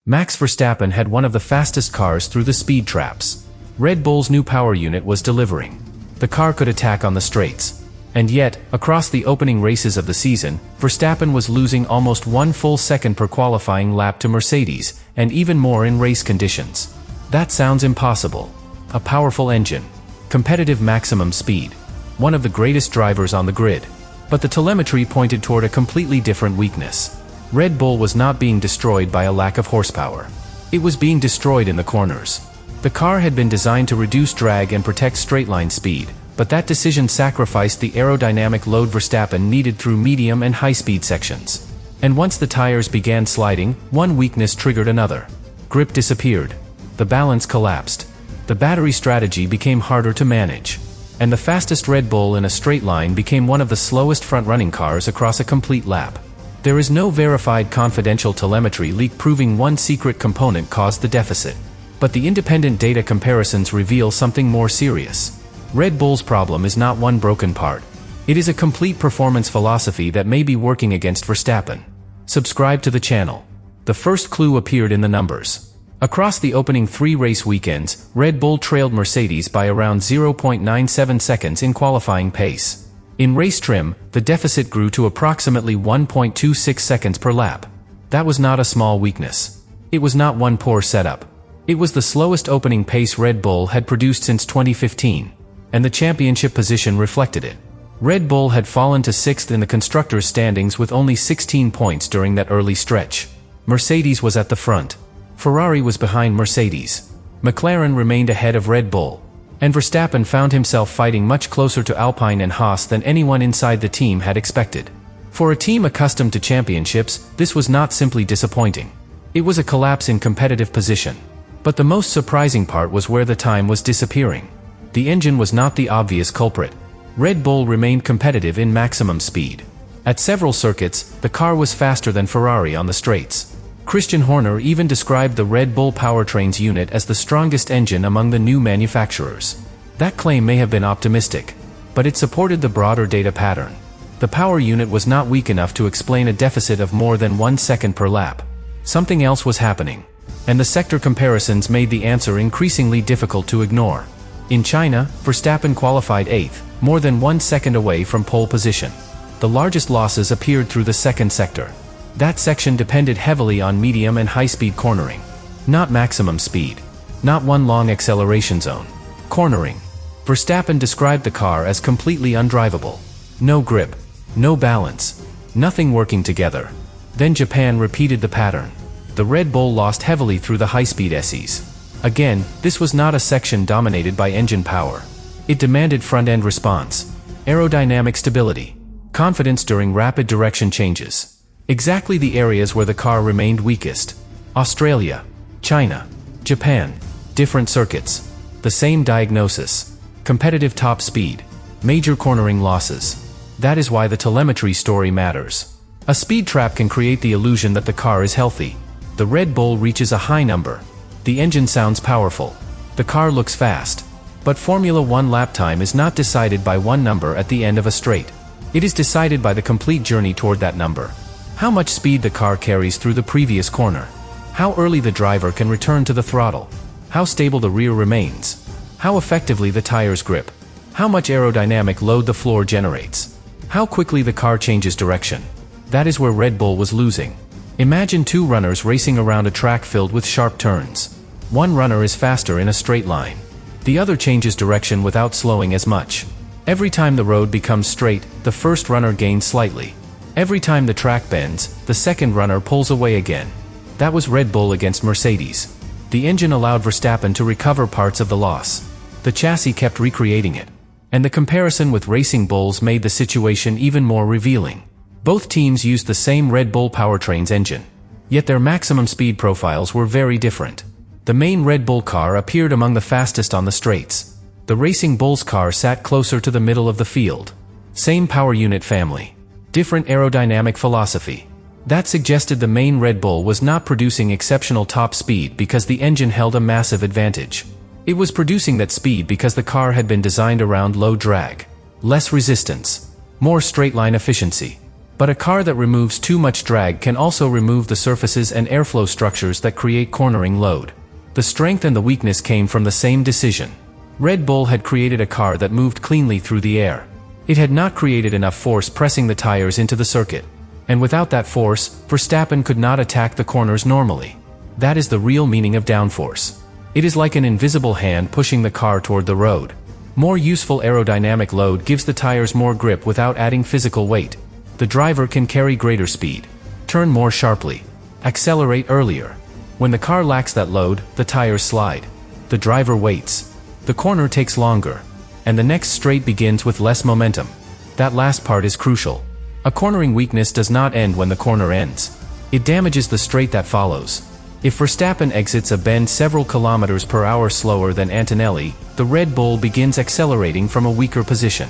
Max Verstappen had one of the fastest cars through the speed traps. Red Bull's new power unit was delivering. The car could attack on the straights. And yet, across the opening races of the season, Verstappen was losing almost 1 full second per qualifying lap to Mercedes, and even more in race conditions. That sounds impossible. A powerful engine. Competitive maximum speed. One of the greatest drivers on the grid. But the telemetry pointed toward a completely different weakness. Red Bull was not being destroyed by a lack of horsepower. It was being destroyed in the corners. The car had been designed to reduce drag and protect straight-line speed, but that decision sacrificed the aerodynamic load Verstappen needed through medium and high-speed sections. And once the tires began sliding, one weakness triggered another. Grip disappeared. The balance collapsed. The battery strategy became harder to manage. And the fastest Red Bull in a straight line became one of the slowest front-running cars across a complete lap. There is no verified confidential telemetry leak proving one secret component caused the deficit. But the independent data comparisons reveal something more serious. Red Bull's problem is not one broken part. It is a complete performance philosophy that may be working against Verstappen. Subscribe to the channel. The first clue appeared in the numbers. Across the opening 3 race weekends, Red Bull trailed Mercedes by around 0.97 seconds in qualifying pace. In race trim, the deficit grew to approximately 1.26 seconds per lap. That was not a small weakness. It was not one poor setup. It was the slowest opening pace Red Bull had produced since 2015, and the championship position reflected it. Red Bull had fallen to 6th in the constructors' standings with only 16 points during that early stretch. Mercedes was at the front. Ferrari was behind Mercedes. McLaren remained ahead of Red Bull. And Verstappen found himself fighting much closer to Alpine and Haas than anyone inside the team had expected. For a team accustomed to championships, this was not simply disappointing. It was a collapse in competitive position. But the most surprising part was where the time was disappearing. The engine was not the obvious culprit. Red Bull remained competitive in maximum speed. At several circuits, the car was faster than Ferrari on the straights. Christian Horner even described the Red Bull powertrains unit as the strongest engine among the new manufacturers. That claim may have been optimistic, but it supported the broader data pattern. The power unit was not weak enough to explain a deficit of more than 1 second per lap. Something else was happening, and the sector comparisons made the answer increasingly difficult to ignore. In China, Verstappen qualified 8th, more than 1 second away from pole position. The largest losses appeared through the second sector. That section depended heavily on medium and high-speed cornering. Not maximum speed. Not one long acceleration zone. Cornering. Verstappen described the car as completely undrivable. No grip. No balance. Nothing working together. Then Japan repeated the pattern. The Red Bull lost heavily through the high-speed SEs. Again, this was not a section dominated by engine power. It demanded front-end response. Aerodynamic stability. Confidence during rapid direction changes. Exactly the areas where the car remained weakest. Australia, China, Japan. Different circuits. The same diagnosis. Competitive top speed. Major cornering losses. That is why the telemetry story matters. A speed trap can create the illusion that the car is healthy. The Red Bull reaches a high number. The engine sounds powerful. The car looks fast. But Formula 1 lap time is not decided by one number at the end of a straight. It is decided by the complete journey toward that number. How much speed the car carries through the previous corner. How early the driver can return to the throttle. How stable the rear remains. How effectively the tires grip. How much aerodynamic load the floor generates. How quickly the car changes direction. That is where Red Bull was losing. Imagine 2 runners racing around a track filled with sharp turns. One runner is faster in a straight line. The other changes direction without slowing as much. Every time the road becomes straight, the first runner gains slightly. Every time the track bends, the second runner pulls away again. That was Red Bull against Mercedes. The engine allowed Verstappen to recover parts of the loss. The chassis kept recreating it. And the comparison with Racing Bulls made the situation even more revealing. Both teams used the same Red Bull powertrains engine. Yet their maximum speed profiles were very different. The main Red Bull car appeared among the fastest on the straights. The Racing Bulls car sat closer to the middle of the field. Same power unit family. Different aerodynamic philosophy. That suggested the main Red Bull was not producing exceptional top speed because the engine held a massive advantage. It was producing that speed because the car had been designed around low drag, less resistance, more straight-line efficiency. But a car that removes too much drag can also remove the surfaces and airflow structures that create cornering load. The strength and the weakness came from the same decision. Red Bull had created a car that moved cleanly through the air. It had not created enough force pressing the tires into the circuit. And without that force, Verstappen could not attack the corners normally. That is the real meaning of downforce. It is like an invisible hand pushing the car toward the road. More useful aerodynamic load gives the tires more grip without adding physical weight. The driver can carry greater speed, turn more sharply, accelerate earlier. When the car lacks that load, the tires slide. The driver waits. The corner takes longer. And the next straight begins with less momentum. That last part is crucial. A cornering weakness does not end when the corner ends. It damages the straight that follows. If Verstappen exits a bend several kilometers per hour slower than Antonelli, the Red Bull begins accelerating from a weaker position.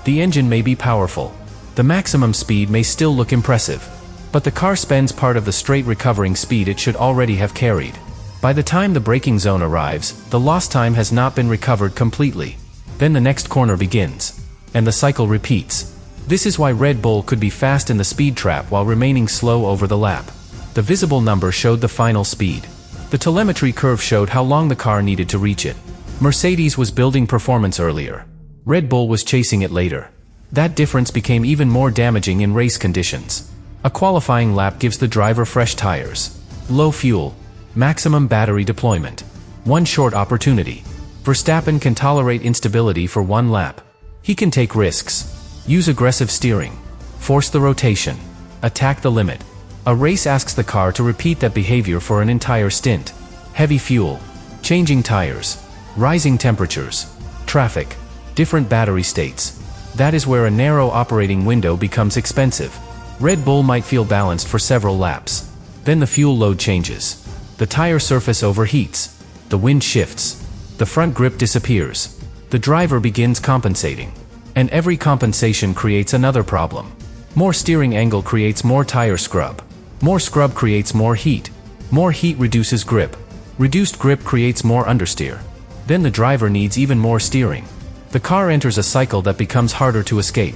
The engine may be powerful. The maximum speed may still look impressive. But the car spends part of the straight recovering speed it should already have carried. By the time the braking zone arrives, the lost time has not been recovered completely. Then the next corner begins. And the cycle repeats. This is why Red Bull could be fast in the speed trap while remaining slow over the lap. The visible number showed the final speed. The telemetry curve showed how long the car needed to reach it. Mercedes was building performance earlier. Red Bull was chasing it later. That difference became even more damaging in race conditions. A qualifying lap gives the driver fresh tires, low fuel, maximum battery deployment. One short opportunity. Verstappen can tolerate instability for one lap. He can take risks, use aggressive steering, force the rotation, attack the limit. A race asks the car to repeat that behavior for an entire stint. Heavy fuel, changing tires, rising temperatures, traffic, different battery states. That is where a narrow operating window becomes expensive. Red Bull might feel balanced for several laps. Then the fuel load changes. The tire surface overheats. The wind shifts. The front grip disappears. The driver begins compensating. And every compensation creates another problem. More steering angle creates more tire scrub. More scrub creates more heat. More heat reduces grip. Reduced grip creates more understeer. Then the driver needs even more steering. The car enters a cycle that becomes harder to escape.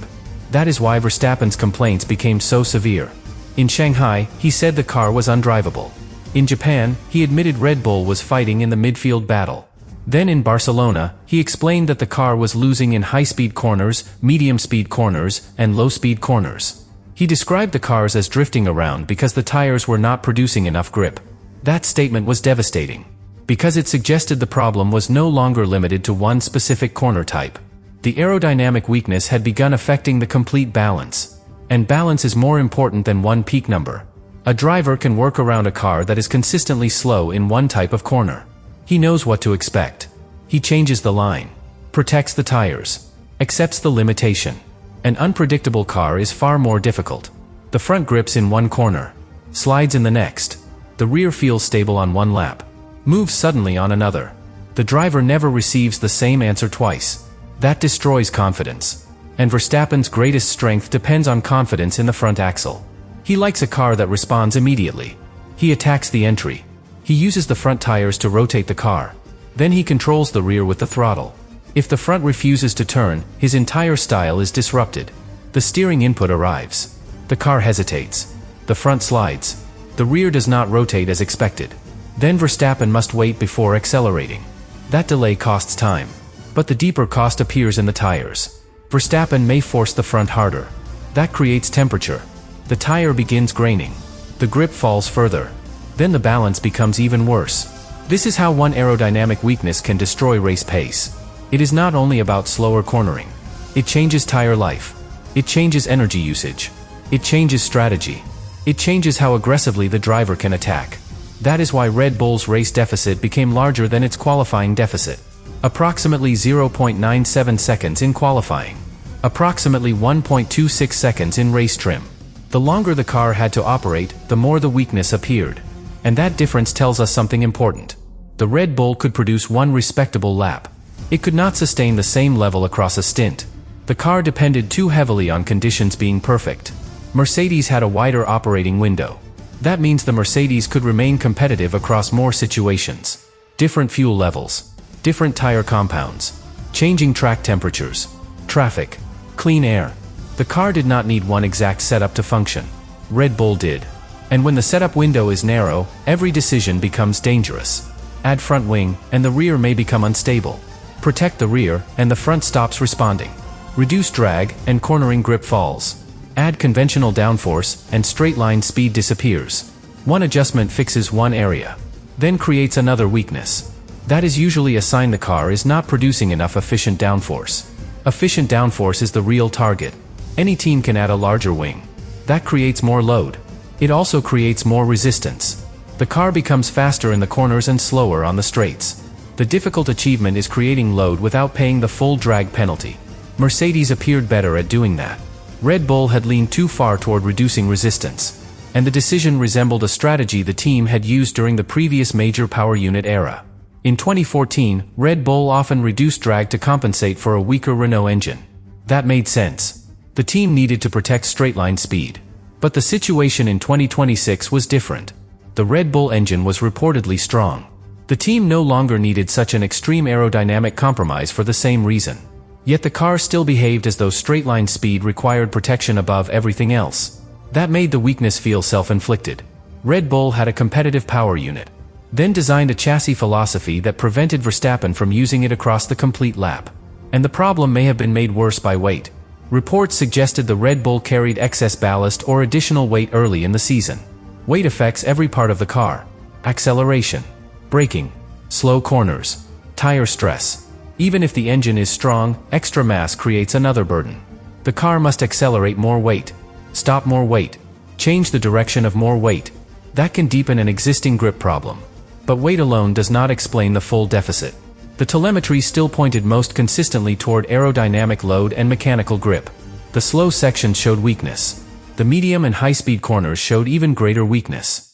That is why Verstappen's complaints became so severe. In Shanghai, he said the car was undrivable. In Japan, he admitted Red Bull was fighting in the midfield battle. Then in Barcelona, he explained that the car was losing in high-speed corners, medium-speed corners, and low-speed corners. He described the cars as drifting around because the tires were not producing enough grip. That statement was devastating, because it suggested the problem was no longer limited to one specific corner type. The aerodynamic weakness had begun affecting the complete balance. And balance is more important than one peak number. A driver can work around a car that is consistently slow in one type of corner. He knows what to expect. He changes the line, protects the tires, accepts the limitation. An unpredictable car is far more difficult. The front grips in one corner, slides in the next. The rear feels stable on one lap, moves suddenly on another. The driver never receives the same answer twice. That destroys confidence. And Verstappen's greatest strength depends on confidence in the front axle. He likes a car that responds immediately. He attacks the entry. He uses the front tires to rotate the car. Then he controls the rear with the throttle. If the front refuses to turn, his entire style is disrupted. The steering input arrives. The car hesitates. The front slides. The rear does not rotate as expected. Then Verstappen must wait before accelerating. That delay costs time. But the deeper cost appears in the tires. Verstappen may force the front harder. That creates temperature. The tire begins graining. The grip falls further. Then the balance becomes even worse. This is how one aerodynamic weakness can destroy race pace. It is not only about slower cornering. It changes tire life. It changes energy usage. It changes strategy. It changes how aggressively the driver can attack. That is why Red Bull's race deficit became larger than its qualifying deficit. Approximately 0.97 seconds in qualifying. Approximately 1.26 seconds in race trim. The longer the car had to operate, the more the weakness appeared. And that difference tells us something important. The Red Bull could produce one respectable lap. It could not sustain the same level across a stint. The car depended too heavily on conditions being perfect. Mercedes had a wider operating window. That means the Mercedes could remain competitive across more situations. Different fuel levels. Different tire compounds. Changing track temperatures. Traffic. Clean air. The car did not need one exact setup to function. Red Bull did. And when the setup window is narrow, every decision becomes dangerous. Add front wing, and the rear may become unstable. Protect the rear, and the front stops responding. Reduce drag, and cornering grip falls. Add conventional downforce, and straight line speed disappears. One adjustment fixes one area, then creates another weakness. That is usually a sign the car is not producing enough efficient downforce. Efficient downforce is the real target. Any team can add a larger wing. That creates more load. It also creates more resistance. The car becomes faster in the corners and slower on the straights. The difficult achievement is creating load without paying the full drag penalty. Mercedes appeared better at doing that. Red Bull had leaned too far toward reducing resistance, and the decision resembled a strategy the team had used during the previous major power unit era. In 2014, Red Bull often reduced drag to compensate for a weaker Renault engine. That made sense. The team needed to protect straight-line speed. But the situation in 2026 was different. The Red Bull engine was reportedly strong. The team no longer needed such an extreme aerodynamic compromise for the same reason. Yet the car still behaved as though straight-line speed required protection above everything else. That made the weakness feel self-inflicted. Red Bull had a competitive power unit, then designed a chassis philosophy that prevented Verstappen from using it across the complete lap. And the problem may have been made worse by weight. Reports suggested the Red Bull carried excess ballast or additional weight early in the season. Weight affects every part of the car: acceleration, braking, slow corners, tire stress. Even if the engine is strong, extra mass creates another burden. The car must accelerate more weight, stop more weight, change the direction of more weight. That can deepen an existing grip problem. But weight alone does not explain the full deficit. The telemetry still pointed most consistently toward aerodynamic load and mechanical grip. The slow sections showed weakness. The medium and high-speed corners showed even greater weakness.